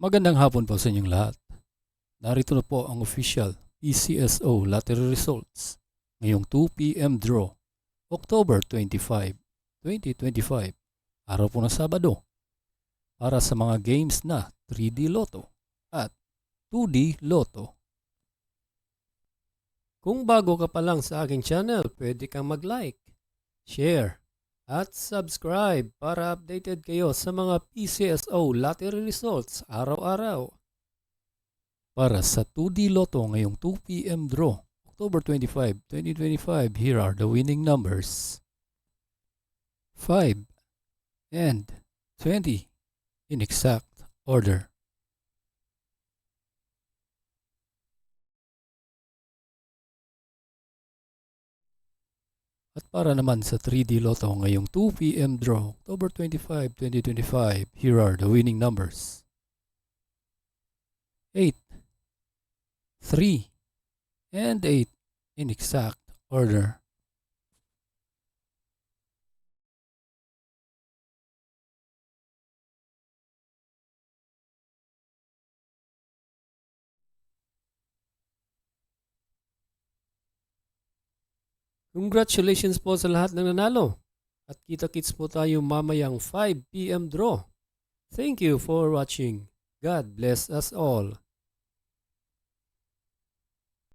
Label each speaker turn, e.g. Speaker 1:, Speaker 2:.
Speaker 1: Magandang hapon po sa inyong lahat. Narito na po ang official PCSO lottery results ngayong 2 p.m. draw, October 25, 2025, araw po ng Sabado, para sa mga games na 3D Lotto at 2D Lotto.
Speaker 2: Kung bago ka pa lang sa aking channel, pwede kang mag-like, share, at subscribe para updated kayo sa mga PCSO lottery results araw-araw.
Speaker 1: Para sa 2D Lotto ngayong 2 p.m. draw, October 25, 2025, here are the winning numbers. 5 and 20 in exact order. At para naman sa 3D Lotto ngayong 2 p.m. draw, October 25, 2025, here are the winning numbers. 8, 3, and 8 in exact order.
Speaker 2: Congratulations po sa lahat ng nanalo. At kita-kits po tayo mamayang 5 p.m. draw. Thank you for watching. God bless us all.